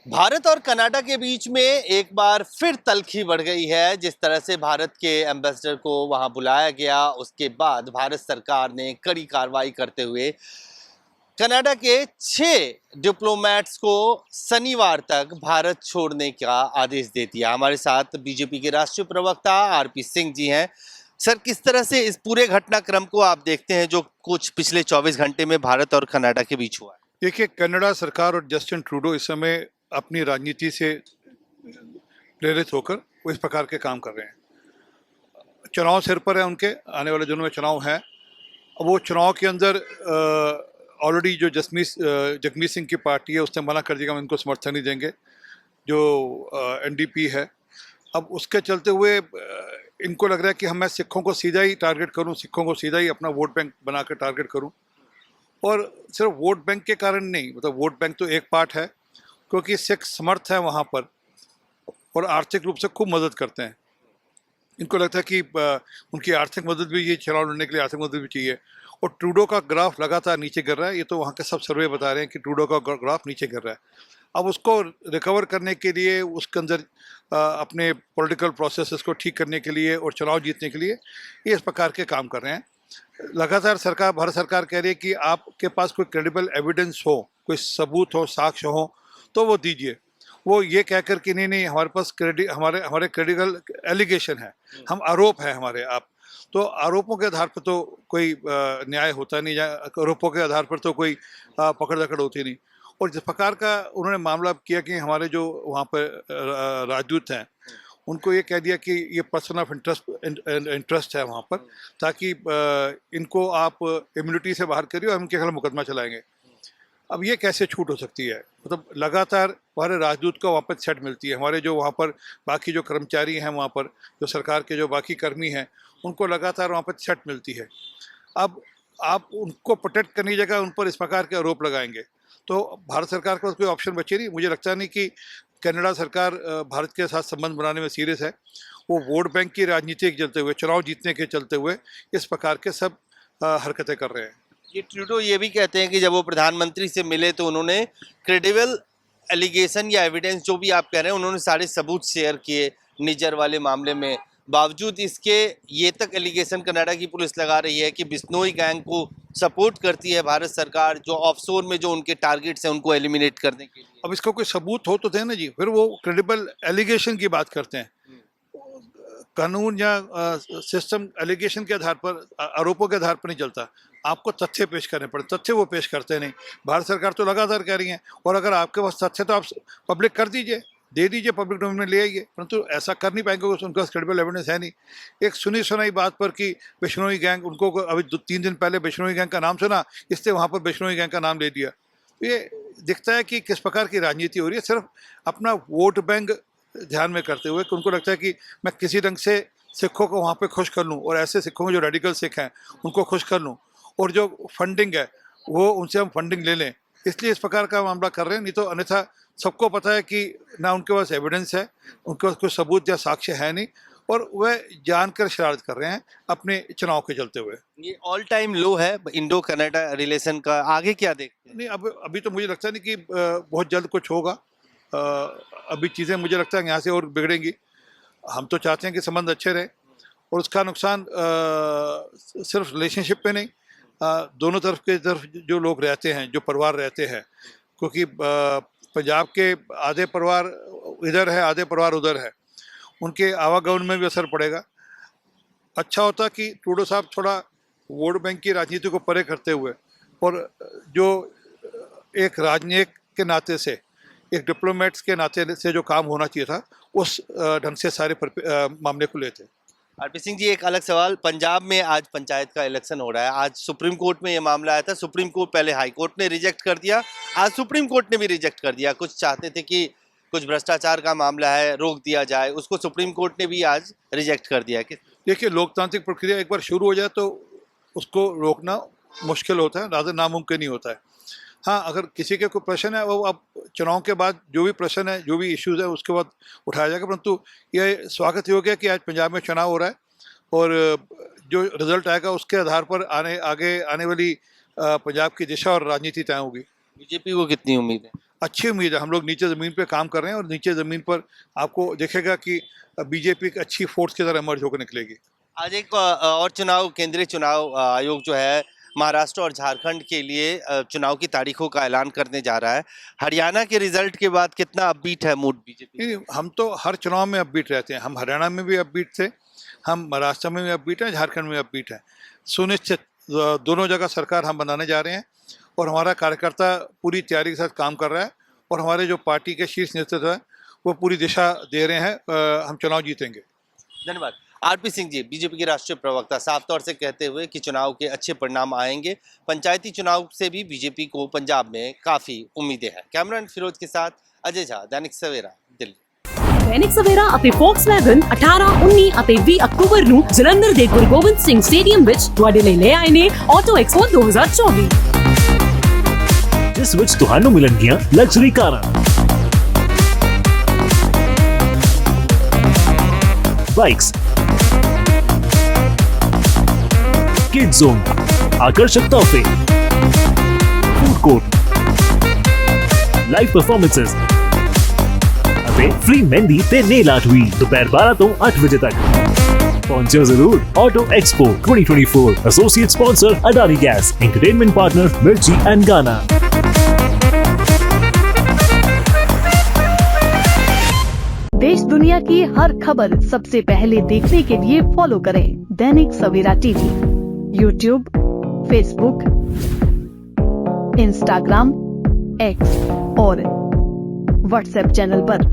भारत और कनाडा के बीच में एक बार फिर तल्खी बढ़ गई है। जिस तरह से भारत के एम्बेसडर को वहां बुलाया गया, उसके बाद भारत सरकार ने कड़ी कार्रवाई करते हुए कनाडा के 6 डिप्लोमेट्स को शनिवार तक भारत छोड़ने का आदेश दे दिया। हमारे साथ बीजेपी के राष्ट्रीय प्रवक्ता आरपी सिंह जी हैं। सर, किस तरह से इस पूरे घटनाक्रम को आप देखते हैं जो कुछ पिछले 24 घंटे में भारत और कनाडा के बीच हुआ है? देखिए, कनाडा सरकार और जस्टिन ट्रूडो इस समय अपनी राजनीति से प्रेरित होकर वो इस प्रकार के काम कर रहे हैं। चुनाव सिर पर है उनके, आने वाले दिनों में चुनाव है। वो चुनाव के अंदर ऑलरेडी जो जगमीत सिंह की पार्टी है उसने मना कर दिया हम इनको समर्थन नहीं देंगे, जो एनडीपी है। अब उसके चलते हुए इनको लग रहा है कि मैं सिखों को सीधा ही टारगेट करूं, सिखों को सीधा ही अपना वोट बैंक बना कर टारगेट करूं। और सिर्फ वोट बैंक के कारण नहीं, मतलब वोट बैंक तो एक पार्ट है, क्योंकि सिख समर्थ है वहाँ पर और आर्थिक रूप से खूब मदद करते हैं। इनको लगता है कि उनकी आर्थिक मदद भी, ये चुनाव लड़ने के लिए आर्थिक मदद भी चाहिए। और ट्रूडो का ग्राफ लगातार नीचे गिर रहा है। ये तो वहाँ के सब सर्वे बता रहे हैं कि ट्रूडो का ग्राफ नीचे गिर रहा है। अब उसको रिकवर करने के लिए, उसके अंदर अपने पॉलिटिकल प्रोसेसेस को ठीक करने के लिए और चुनाव जीतने के लिए ये इस प्रकार के काम कर रहे हैं। लगातार भारत सरकार कह रही है कि आपके पास कोई क्रेडिबल एविडेंस हो, कोई सबूत हो, साक्ष्य हो, तो वो दीजिए। वो ये कहकर कि नहीं नहीं, हमारे पास हमारे हमारे क्रेडिबल एलिगेशन है, हम आरोप है हमारे। आप तो आरोपों के आधार पर तो कोई न्याय होता नहीं, या आरोपों के आधार पर तो कोई पकड़ दकड़ होती नहीं। और जिस प्रकार का उन्होंने मामला किया कि हमारे जो वहाँ पर राजदूत हैं, उनको ये कह दिया कि ये पर्सन ऑफ इंटरेस्ट है वहाँ पर, ताकि इनको आप इम्यूनिटी से बाहर करिए और हम इनके खिलाफ मुकदमा चलाएंगे। अब ये कैसे छूट हो सकती है? मतलब लगातार हमारे राजदूत को वहाँ पर सेट मिलती है, हमारे जो वहाँ पर बाकी जो कर्मचारी हैं, वहाँ पर जो सरकार के जो बाकी कर्मी हैं, उनको लगातार वहाँ पर सेट मिलती है। अब आप उनको प्रोटेक्ट करने की जगह उन पर इस प्रकार के आरोप लगाएंगे, तो भारत सरकार का कोई ऑप्शन बचे नहीं। मुझे लगता नहीं कि कनाडा सरकार भारत के साथ संबंध बनाने में सीरियस है। वो वोट बैंक की राजनीति के चलते हुए, चुनाव जीतने के चलते हुए इस प्रकार के सब हरकतें कर रहे हैं। ये ट्रूडो ये भी कहते हैं कि जब वो प्रधानमंत्री से मिले तो उन्होंने क्रेडिबल एलिगेशन या एविडेंस, जो भी आप कह रहे हैं, उन्होंने सारे सबूत शेयर किए निज्जर वाले मामले में। बावजूद इसके ये तक एलिगेशन कनाडा की पुलिस लगा रही है कि बिश्नोई गैंग को सपोर्ट करती है भारत सरकार, जो ऑफशोर में जो उनके टारगेट्स हैं उनको एलिमिनेट करने के लिए। अब इसका कोई सबूत हो तो देना जी, फिर वो क्रेडिबल एलिगेशन की बात करते हैं। कानून या सिस्टम एलिगेशन के आधार पर, आरोपों के आधार पर नहीं चलता। आपको तथ्य पेश करने पड़ते, तथ्य वो पेश करते नहीं। भारत सरकार तो लगातार कह रही है, और अगर आपके पास तथ्य तो आप पब्लिक कर दीजिए, दे दीजिए, पब्लिक डोमेन में ले आइए, परंतु ऐसा कर नहीं पाएंगे, उनके पास क्रेडिबल एविडेंस है नहीं। एक सुनी सुनाई बात पर कि बिश्नोई गैंग, उनको अभी 3 दिन पहले बिश्नोई गैंग का नाम सुना, इसलिए वहाँ पर बिश्नोई गैंग का नाम ले दिया। ये दिखता है कि किस प्रकार की राजनीति हो रही है, सिर्फ अपना वोट बैंक ध्यान में करते हुए, कि उनको लगता है कि मैं किसी ढंग से सिखों को वहाँ पे खुश कर लूँ, और ऐसे सिखों में जो रेडिकल सिख हैं उनको खुश कर लूँ, और जो फंडिंग है वो उनसे हम फंडिंग ले लें, इसलिए इस प्रकार का मामला कर रहे हैं। नहीं तो अन्यथा सबको पता है कि ना उनके पास एविडेंस है, उनके पास कोई सबूत या साक्ष्य है नहीं, और वह जानकर शरारत कर रहे हैं अपने चुनाव के चलते हुए। ये ऑल टाइम लो है इंडो कनाडा रिलेशन का। आगे क्या देखते हैं? नहीं, अब अभी तो मुझे लगता नहीं कि बहुत जल्द कुछ होगा। अभी चीज़ें मुझे लगता है यहाँ से और बिगड़ेंगी। हम तो चाहते हैं कि संबंध अच्छे रहे, और उसका नुकसान सिर्फ रिलेशनशिप पे नहीं, दोनों तरफ जो लोग रहते हैं, जो परिवार रहते हैं, क्योंकि पंजाब के आधे परिवार इधर है, आधे परिवार उधर है, उनके आवागमन में भी असर पड़ेगा। अच्छा होता कि ट्रूडो साहब थोड़ा वोट बैंक की राजनीति को परे करते हुए, और जो एक राजनयिक के नाते से, एक डिप्लोमेट्स के नाते से जो काम होना चाहिए था, उस ढंग से सारे मामले को लेते। आरपी सिंह जी, एक अलग सवाल। पंजाब में आज पंचायत का इलेक्शन हो रहा है। आज सुप्रीम कोर्ट में ये मामला आया था। सुप्रीम कोर्ट, पहले हाई कोर्ट ने रिजेक्ट कर दिया, आज सुप्रीम कोर्ट ने भी रिजेक्ट कर दिया। कुछ चाहते थे कि कुछ भ्रष्टाचार का मामला है, रोक दिया जाए, उसको सुप्रीम कोर्ट ने भी आज रिजेक्ट कर दिया। कि देखिए, लोकतांत्रिक प्रक्रिया एक बार शुरू हो जाए तो उसको रोकना मुश्किल होता है, रादर नामुमकिन नहीं होता है। हाँ, अगर किसी के कोई प्रश्न है, वो अब चुनाव के बाद जो भी प्रश्न है, जो भी इश्यूज है, उसके बाद उठाया जाएगा। परंतु ये स्वागत योग्य है कि आज पंजाब में चुनाव हो रहा है, और जो रिजल्ट आएगा उसके आधार पर आगे आने वाली पंजाब की दिशा और राजनीति तय होगी। बीजेपी को कितनी उम्मीद है? अच्छी उम्मीद है। हम लोग नीचे ज़मीन पे काम कर रहे हैं और नीचे ज़मीन पर आपको दिखेगा कि बीजेपी एक अच्छी फोर्स की तरह इमर्ज होकर निकलेगी। आज एक और चुनाव, केंद्रीय चुनाव आयोग जो है महाराष्ट्र और झारखंड के लिए चुनाव की तारीखों का ऐलान करने जा रहा है। हरियाणा के रिजल्ट के बाद कितना अपबीट है मूड बीजेपी? नहीं, हम तो हर चुनाव में अपबीट रहते हैं। हम हरियाणा में भी अपबीट थे, हम महाराष्ट्र में भी अपबीट हैं, झारखंड में अपबीट हैं। सुनिश्चित दोनों जगह सरकार हम बनाने जा रहे हैं और हमारा कार्यकर्ता पूरी तैयारी के साथ काम कर रहा है और हमारे जो पार्टी के शीर्ष नेतृत्व है वो पूरी दिशा दे रहे हैं। हम चुनाव जीतेंगे। धन्यवाद। आरपी सिंह जी, बीजेपी के राष्ट्रीय प्रवक्ता, साफ तौर से कहते हुए कि चुनाव के अच्छे परिणाम आएंगे। पंचायती चुनाव से भी बीजेपी को पंजाब में काफी उम्मीदें हैं। कैमरामैन फिरोज के साथ अजय झा, दैनिक सवेरा, दिल्ली। ਦੈਨਿਕ ਸਵੇਰਾ ਅਤੇ ਫੋਕਸਵੈਗਨ 18, 19 ਅਤੇ 20 ਅਕਤੂਬਰ ਨੂੰ ਜਲੰਧਰ ਦੇ ਗੁਰੂ ਗੋਬਿੰਦ ਸਿੰਘ ਸਟੇਡੀਅਮ ਵਿੱਚ ਤੁਹਾਡੇ ਲਈ ਲੈ ਆਏ ਨੇ ਆਟੋ ਐਕਸਪੋ 2024, ਜਿਸ ਵਿੱਚ ਤੁਹਾਨੂੰ ਮਿਲਣਗੀਆਂ ਲਗਜ਼ਰੀ ਕਾਰਾਂ, ਬਾਈਕਸ, किड्स जोन, आकर्षक तोहफे, फूड कोर्ट, लाइव परफॉर्मेंसेस ਅਤੇ फ्री मेहंदी ਤੇ नेल आर्ट ਵੀ ਦੁਪਹਿਰ 12 ਤੋਂ 8 ਵਜੇ ਤੱਕ। ਪਹੁੰਚੋ ਜ਼ਰੂਰ। Auto expo 2024, associate sponsor Adani gas, entertainment partner मिर्ची एंड गाना। देश दुनिया की हर खबर सबसे पहले देखने के लिए फॉलो करें Dainik Savera TV, YouTube, Facebook, Instagram, X और व्हाट्सएप चैनल पर।